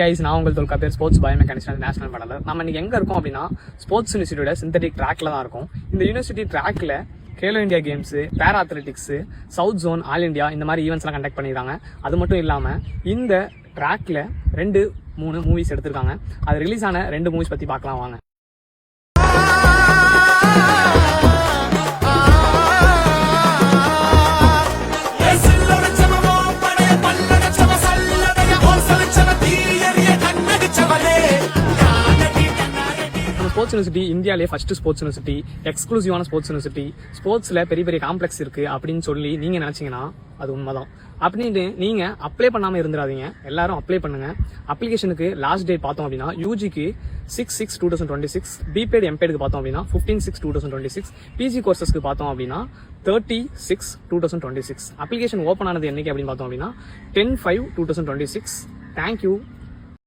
Guys, நான் உங்கள் தொல்கா பேர் ஸ்போர்ட்ஸ் பயோமெக்கானிக்ஸ் நேஷனல் மெடலர். நம்ம இன்னைக்கு எங்க இருக்கோம் அப்படின்னா ஸ்போர்ட்ஸ் யூனிவர்சிட்டியோட சிந்தட்டிக் ட்ராக்ல தான் இருக்கும். இந்த யூனிவர்சிட்டி ட்ராக்ல Khelo India games, para athletics, south zone, all India இந்த மாதிரி ஈவெண்ட்ஸ்லாம் கண்டக்ட் பண்ணிருக்காங்க. அது மட்டும் இல்லாம இந்த ட்ராக்ல 2-3 மூவிஸ் எடுத்திருக்காங்க. அது ரிலீஸ் ஆன 2 மூவிஸ் பத்தி பார்க்கலாம் வாங்க. ஸ்போர்ட்ஸ் யூனிவர்சிட்டி இந்தியாவிலே ஃபர்ஸ்ட் ஸ்போர்ட்ஸ் யூனிவர்சிட்டி, எக்ஸ்க்ளூசிவான ஸ்போர்ட்ஸ் யூனிவர்சிட்டி. ஸ்போர்ட்ஸ்ல பெரிய பெரிய காம்ப்ளெக்ஸ் இருக்கு அப்படின்னு சொல்லி நீங்க நினைச்சீங்கன்னா அது உண்மைதான். அப்படின்னு நீங்க அப்ளை பண்ணாம இருந்துடாதீங்க, எல்லாரும் அப்ளை பண்ணுங்க. அப்ளிகேஷனுக்கு லாஸ்ட் டேட் பார்த்தோம் அப்படின்னா யூஜிக்கு 6/6/2026, பிபேட் எம்பேடுக்கு பார்த்தோம் அப்படின்னா 15/6/2026, பிஜி கோர்சஸ்க்கு பார்த்தோம் அப்படின்னா 30/6/2026. அப்ளிகேஷன் ஓப்பன் ஆனது என்னைக்கு அப்படின்னு பார்த்தோம் அப்படின்னா 10/5/2026. தேங்க்யூ.